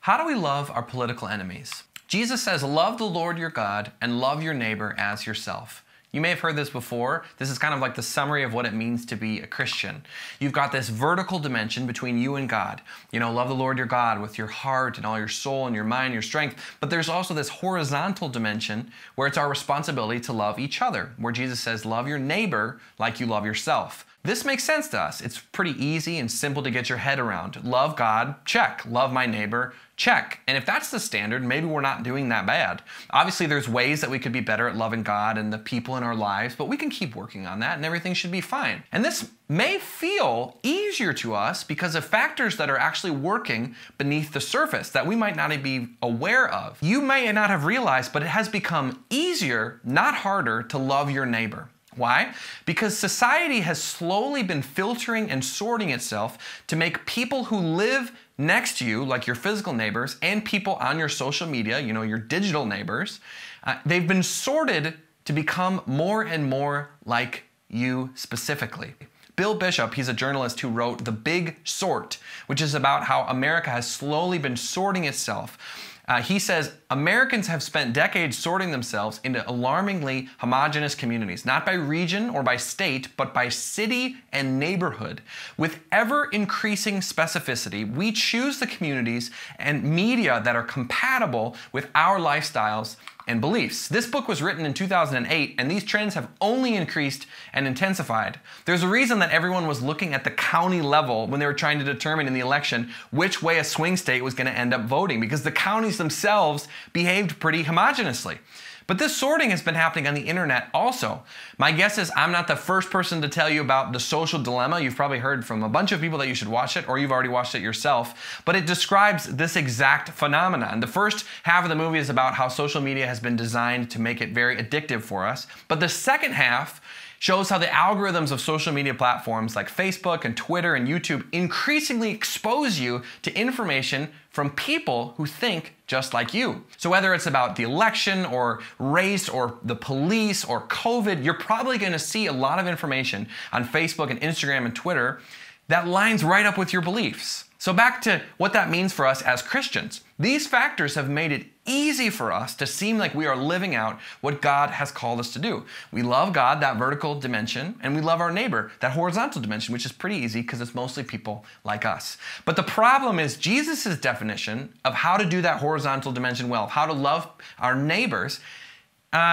How do we love our political enemies? Jesus says, love the Lord your God and love your neighbor as yourself. You may have heard this before. This is kind of like the summary of what it means to be a Christian. You've got this vertical dimension between you and God. You know, love the Lord your God with your heart and all your soul and your mind, your strength. But there's also this horizontal dimension where it's our responsibility to love each other, where Jesus says, love your neighbor like you love yourself. This makes sense to us. It's pretty easy and simple to get your head around. Love God, check. Love my neighbor, check. And if that's the standard, maybe we're not doing that bad. Obviously, there's ways that we could be better at loving God and the people in our lives, but we can keep working on that and everything should be fine. And this may feel easier to us because of factors that are actually working beneath the surface that we might not be aware of. You may not have realized, but it has become easier, not harder, to love your neighbor. Why? Because society has slowly been filtering and sorting itself to make people who live next to you, like your physical neighbors, and people on your social media, you know, your digital neighbors, they've been sorted to become more and more like you specifically. Bill Bishop, he's a journalist who wrote The Big Sort, which is about how America has slowly been sorting itself. He says, Americans have spent decades sorting themselves into alarmingly homogeneous communities, not by region or by state, but by city and neighborhood. With ever-increasing specificity, we choose the communities and media that are compatible with our lifestyles and beliefs. This book was written in 2008, and these trends have only increased and intensified. There's a reason that everyone was looking at the county level when they were trying to determine in the election which way a swing state was going to end up voting, because the counties themselves behaved pretty homogeneously. But this sorting has been happening on the internet also. My guess is I'm not the first person to tell you about The Social Dilemma. You've probably heard from a bunch of people that you should watch it, or you've already watched it yourself. But it describes this exact phenomenon. The first half of the movie is about how social media has been designed to make it very addictive for us. But the second half shows how the algorithms of social media platforms like Facebook and Twitter and YouTube increasingly expose you to information from people who think just like you. So whether it's about the election or race or the police or COVID, you're probably going to see a lot of information on Facebook and Instagram and Twitter that lines right up with your beliefs. So back to what that means for us as Christians. These factors have made it easy for us to seem like we are living out what God has called us to do. We love God, that vertical dimension, and we love our neighbor, that horizontal dimension, which is pretty easy because it's mostly people like us. But the problem is Jesus' definition of how to do that horizontal dimension well, how to love our neighbors,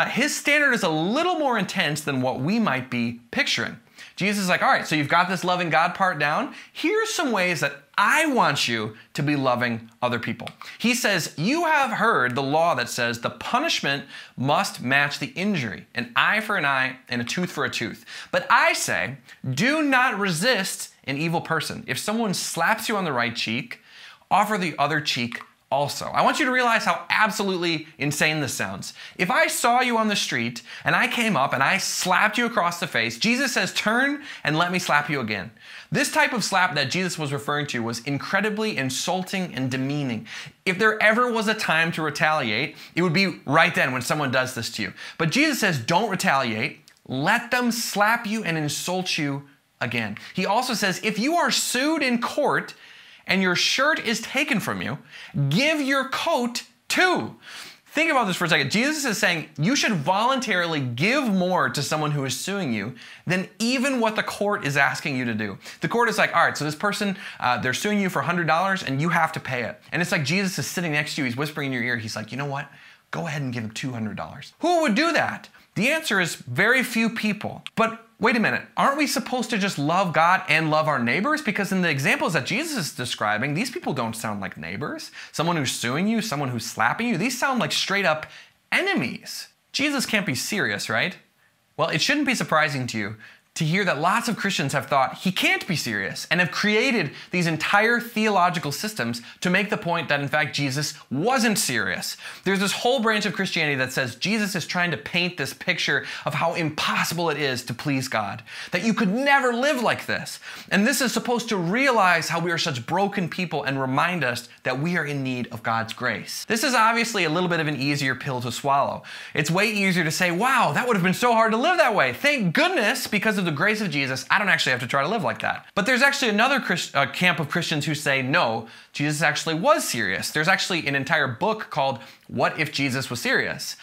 his standard is a little more intense than what we might be picturing. Jesus is like, all right, so you've got this loving God part down. Here's some ways that I want you to be loving other people. He says, you have heard the law that says the punishment must match the injury, an eye for an eye and a tooth for a tooth. But I say, do not resist an evil person. If someone slaps you on the right cheek, offer the other cheek also. I want you to realize how absolutely insane this sounds. If I saw you on the street and I came up and I slapped you across the face, Jesus says, turn and let me slap you again. This type of slap that Jesus was referring to was incredibly insulting and demeaning. If there ever was a time to retaliate, it would be right then when someone does this to you. But Jesus says, don't retaliate. Let them slap you and insult you again. He also says, if you are sued in court and your shirt is taken from you, give your coat too. Think about this for a second. Jesus is saying you should voluntarily give more to someone who is suing you than even what the court is asking you to do. The court is like, all right, so this person, they're suing you for $100 and you have to pay it. And it's like Jesus is sitting next to you, he's whispering in your ear, he's like, you know what? Go ahead and give him $200. Who would do that? The answer is very few people. But wait a minute, aren't we supposed to just love God and love our neighbors? Because in the examples that Jesus is describing, these people don't sound like neighbors. Someone who's suing you, someone who's slapping you, these sound like straight up enemies. Jesus can't be serious, right? Well, it shouldn't be surprising to you to hear that lots of Christians have thought he can't be serious and have created these entire theological systems to make the point that in fact Jesus wasn't serious. There's this whole branch of Christianity that says Jesus is trying to paint this picture of how impossible it is to please God, that you could never live like this. And this is supposed to realize how we are such broken people and remind us that we are in need of God's grace. This is obviously a little bit of an easier pill to swallow. It's way easier to say, wow, that would have been so hard to live that way. Thank goodness, because of the grace of Jesus, I don't actually have to try to live like that. But there's actually another camp of Christians who say, no, Jesus actually was serious. There's actually an entire book called What If Jesus Was Serious?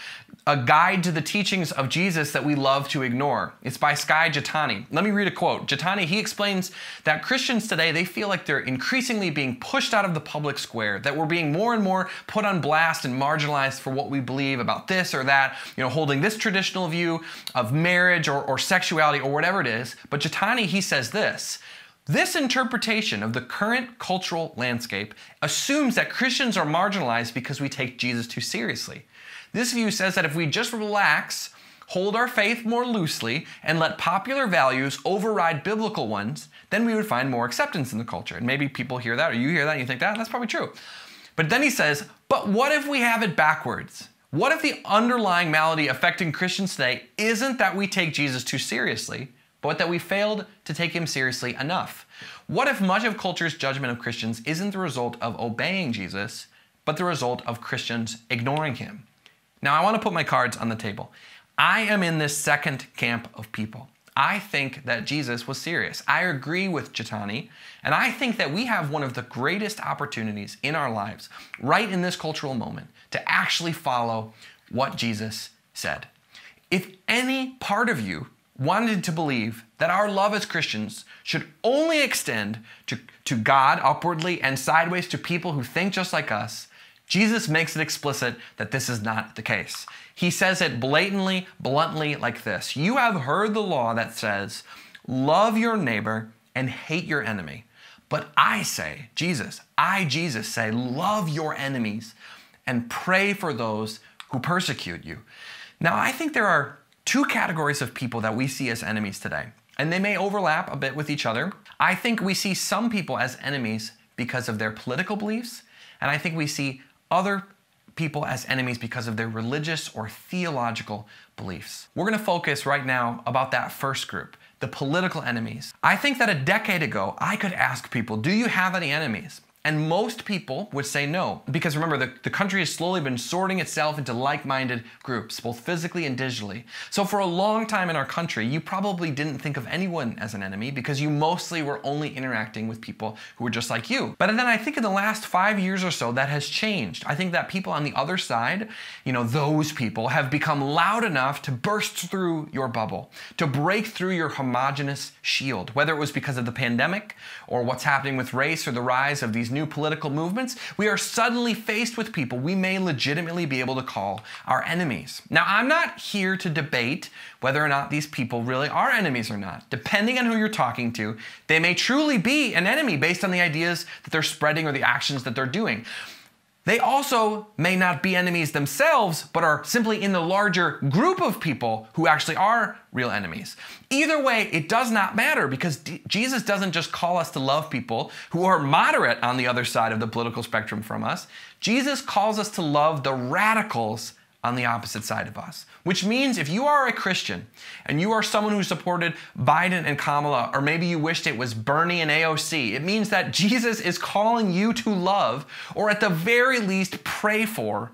A guide to the teachings of Jesus that we love to ignore. It's by Skye Jethani. Let me read a quote. Jethani, he explains that Christians today, they feel like they're increasingly being pushed out of the public square, that we're being more and more put on blast and marginalized for what we believe about this or that, holding this traditional view of marriage or sexuality or whatever it is. But Jethani, he says this interpretation of the current cultural landscape assumes that Christians are marginalized because we take Jesus too seriously. This view says that if we just relax, hold our faith more loosely, and let popular values override biblical ones, then we would find more acceptance in the culture. And maybe people hear that, or you hear that, and you think, that's probably true. But then he says, but what if we have it backwards? What if the underlying malady affecting Christians today isn't that we take Jesus too seriously, but that we failed to take him seriously enough? What if much of culture's judgment of Christians isn't the result of obeying Jesus, but the result of Christians ignoring him? Now, I want to put my cards on the table. I am in this second camp of people. I think that Jesus was serious. I agree with Jethani, and I think that we have one of the greatest opportunities in our lives, right in this cultural moment, to actually follow what Jesus said. If any part of you wanted to believe that our love as Christians should only extend to God upwardly and sideways to people who think just like us, Jesus makes it explicit that this is not the case. He says it blatantly, bluntly like this. You have heard the law that says, love your neighbor and hate your enemy. But I say, Jesus say, love your enemies and pray for those who persecute you. Now, I think there are two categories of people that we see as enemies today, and they may overlap a bit with each other. I think we see some people as enemies because of their political beliefs, and I think we see other people as enemies because of their religious or theological beliefs. We're going to focus right now about that first group, the political enemies. I think that a decade ago, I could ask people, do you have any enemies? And most people would say no, because remember, the country has slowly been sorting itself into like-minded groups, both physically and digitally. So for a long time in our country, you probably didn't think of anyone as an enemy because you mostly were only interacting with people who were just like you. But then I think in the last 5 years or so, that has changed. I think that people on the other side, those people have become loud enough to burst through your bubble, to break through your homogenous shield, whether it was because of the pandemic or what's happening with race or the rise of these new political movements. We are suddenly faced with people we may legitimately be able to call our enemies. Now, I'm not here to debate whether or not these people really are enemies or not. Depending on who you're talking to, they may truly be an enemy based on the ideas that they're spreading or the actions that they're doing. They also may not be enemies themselves, but are simply in the larger group of people who actually are real enemies. Either way, it does not matter because Jesus doesn't just call us to love people who are moderate on the other side of the political spectrum from us. Jesus calls us to love the radicals on the opposite side of us, which means if you are a Christian and you are someone who supported Biden and Kamala, or maybe you wished it was Bernie and AOC, it means that Jesus is calling you to love, or at the very least pray for,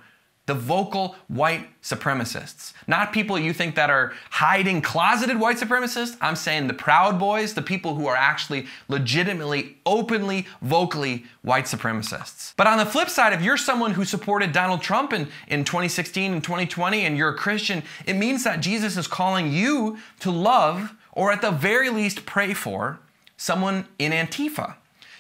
the vocal white supremacists. Not people you think that are hiding closeted white supremacists. I'm saying the Proud Boys, the people who are actually legitimately, openly, vocally white supremacists. But on the flip side, if you're someone who supported Donald Trump in 2016 and 2020 and you're a Christian, it means that Jesus is calling you to love, or at the very least pray for, someone in Antifa.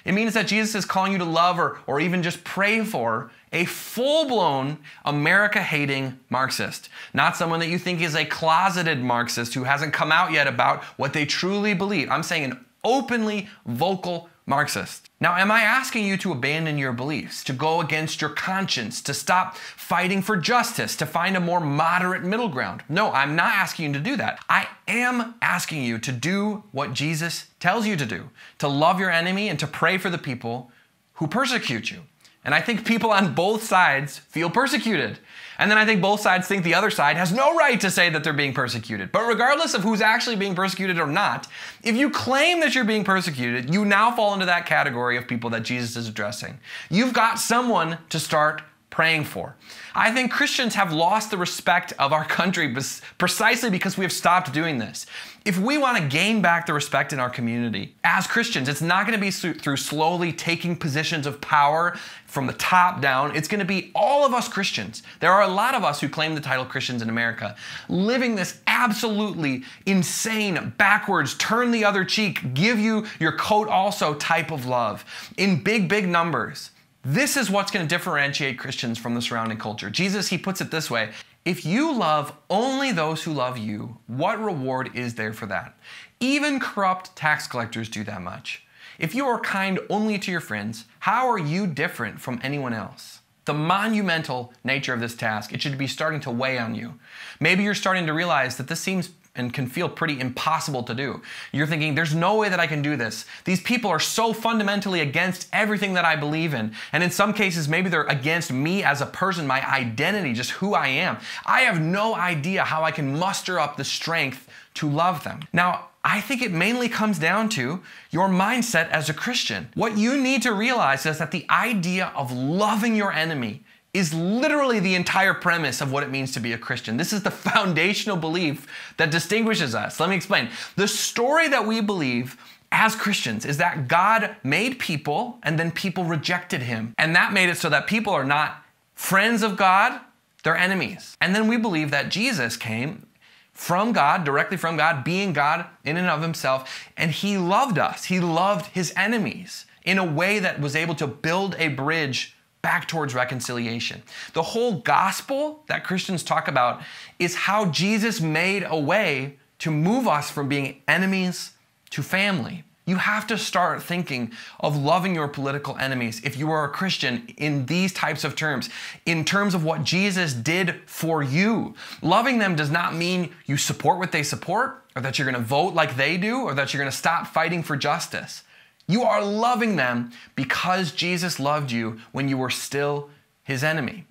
It means that Jesus is calling you to love or even just pray for a full-blown America-hating Marxist. Not someone that you think is a closeted Marxist who hasn't come out yet about what they truly believe. I'm saying an openly vocal Marxist. Now, am I asking you to abandon your beliefs, to go against your conscience, to stop fighting for justice, to find a more moderate middle ground? No, I'm not asking you to do that. I am asking you to do what Jesus tells you to do, to love your enemy and to pray for the people who persecute you. And I think people on both sides feel persecuted. And then I think both sides think the other side has no right to say that they're being persecuted. But regardless of who's actually being persecuted or not, if you claim that you're being persecuted, you now fall into that category of people that Jesus is addressing. You've got someone to start praying for. I think Christians have lost the respect of our country precisely because we have stopped doing this. If we want to gain back the respect in our community as Christians, it's not going to be through slowly taking positions of power from the top down. It's going to be all of us Christians. There are a lot of us who claim the title Christians in America, living this absolutely insane, backwards, turn the other cheek, give you your coat also type of love in big, big numbers. This is what's going to differentiate Christians from the surrounding culture. Jesus, he puts it this way: if you love only those who love you, what reward is there for that? Even corrupt tax collectors do that much. If you are kind only to your friends, how are you different from anyone else? The monumental nature of this task, it should be starting to weigh on you. Maybe you're starting to realize that this seems and can feel pretty impossible to do. You're thinking, there's no way that I can do this. These people are so fundamentally against everything that I believe in. And in some cases, maybe they're against me as a person, my identity, just who I am. I have no idea how I can muster up the strength to love them. Now, I think it mainly comes down to your mindset as a Christian. What you need to realize is that the idea of loving your enemy is literally the entire premise of what it means to be a Christian. This is the foundational belief that distinguishes us. Let me explain. The story that we believe as Christians is that God made people and then people rejected him. And that made it so that people are not friends of God, they're enemies. And then we believe that Jesus came from God, directly from God, being God in and of himself, and he loved us. He loved his enemies in a way that was able to build a bridge back towards reconciliation. The whole gospel that Christians talk about is how Jesus made a way to move us from being enemies to family. You have to start thinking of loving your political enemies if you are a Christian in these types of terms, in terms of what Jesus did for you. Loving them does not mean you support what they support, or that you're going to vote like they do, or that you're going to stop fighting for justice. You are loving them because Jesus loved you when you were still his enemy.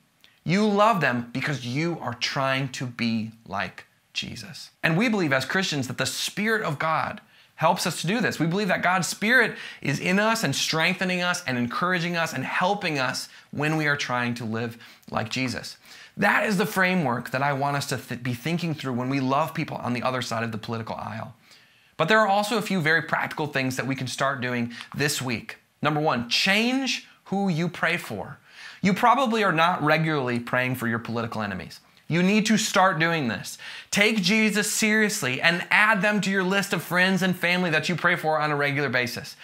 You love them because you are trying to be like Jesus. And we believe as Christians that the Spirit of God helps us to do this. We believe that God's Spirit is in us and strengthening us and encouraging us and helping us when we are trying to live like Jesus. That is the framework that I want us to be thinking through when we love people on the other side of the political aisle. But there are also a few very practical things that we can start doing this week. Number one, change who you pray for. You probably are not regularly praying for your political enemies. You need to start doing this. Take Jesus seriously and add them to your list of friends and family that you pray for on a regular basis.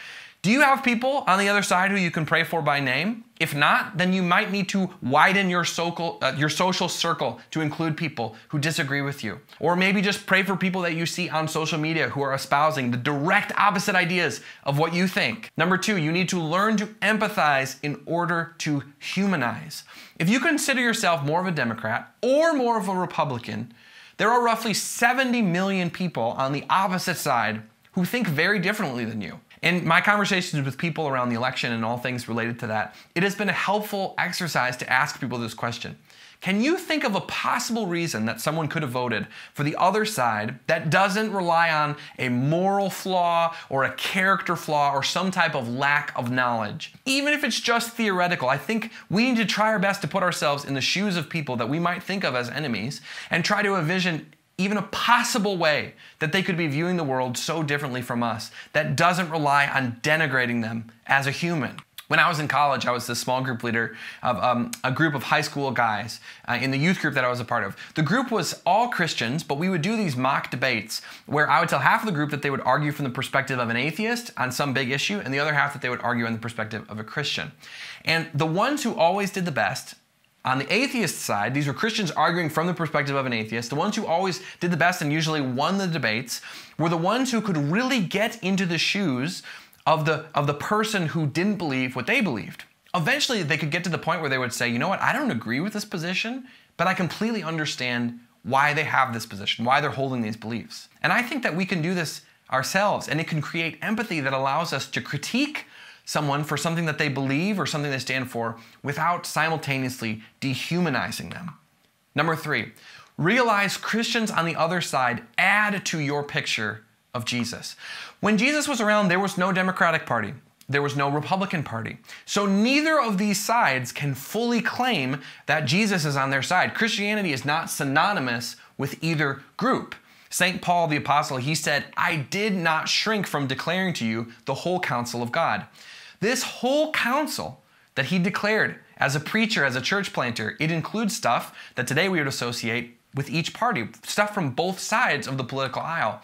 Do you have people on the other side who you can pray for by name? If not, then you might need to widen your social circle to include people who disagree with you. Or maybe just pray for people that you see on social media who are espousing the direct opposite ideas of what you think. Number two, you need to learn to empathize in order to humanize. If you consider yourself more of a Democrat or more of a Republican, there are roughly 70 million people on the opposite side who think very differently than you. In my conversations with people around the election and all things related to that, it has been a helpful exercise to ask people this question. Can you think of a possible reason that someone could have voted for the other side that doesn't rely on a moral flaw or a character flaw or some type of lack of knowledge? Even if it's just theoretical, I think we need to try our best to put ourselves in the shoes of people that we might think of as enemies and try to envision even a possible way that they could be viewing the world so differently from us that doesn't rely on denigrating them as a human. When I was in college, I was the small group leader of a group of high school guys in the youth group that I was a part of. The group was all Christians, but we would do these mock debates where I would tell half of the group that they would argue from the perspective of an atheist on some big issue, and the other half that they would argue on the perspective of a Christian. And the ones who always did the best, on the atheist side, these were Christians arguing from the perspective of an atheist. The ones who always did the best and usually won the debates were the ones who could really get into the shoes of the person who didn't believe what they believed. Eventually, they could get to the point where they would say, you know what, I don't agree with this position, but I completely understand why they have this position, why they're holding these beliefs. And I think that we can do this ourselves, and it can create empathy that allows us to critique someone for something that they believe or something they stand for without simultaneously dehumanizing them. Number three, realize Christians on the other side add to your picture of Jesus. When Jesus was around, there was no Democratic Party. there was no Republican Party. So neither of these sides can fully claim that Jesus is on their side. Christianity is not synonymous with either group. St. Paul the Apostle, he said, "I did not shrink from declaring to you the whole counsel of God." This whole counsel that he declared as a preacher, as a church planter, it includes stuff that today we would associate with each party, stuff from both sides of the political aisle.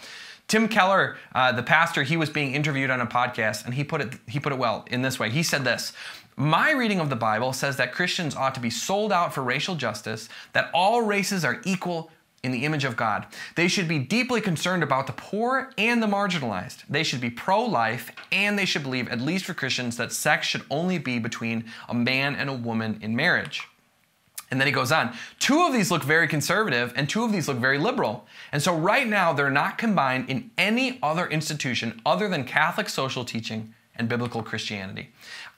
Tim Keller, the pastor, he was being interviewed on a podcast, and he put it well in this way. He said this: "My reading of the Bible says that Christians ought to be sold out for racial justice, that all races are equal in the image of God. They should be deeply concerned about the poor and the marginalized. They should be pro-life, and they should believe, at least for Christians, that sex should only be between a man and a woman in marriage." And then he goes on, "Two of these look very conservative and two of these look very liberal. And so right now they're not combined in any other institution other than Catholic social teaching and biblical Christianity."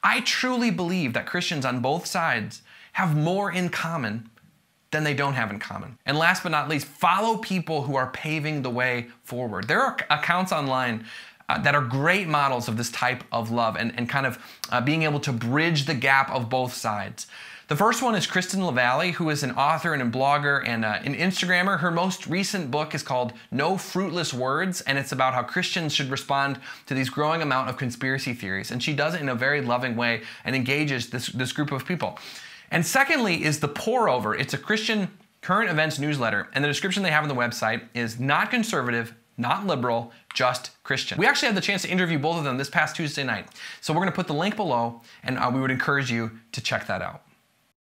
I truly believe that Christians on both sides have more in common than they don't have in common. And last but not least, follow people who are paving the way forward. There are accounts online that are great models of this type of love and kind of being able to bridge the gap of both sides. The first one is Kristen LaValle, who is an author and a blogger and an Instagrammer. Her most recent book is called No Fruitless Words, and it's about how Christians should respond to these growing amount of conspiracy theories. And she does it in a very loving way and engages this group of people. And secondly is The Pour Over. It's a Christian current events newsletter, and the description they have on the website is not conservative, not liberal, just Christian. We actually had the chance to interview both of them this past Tuesday night. So we're going to put the link below, and we would encourage you to check that out.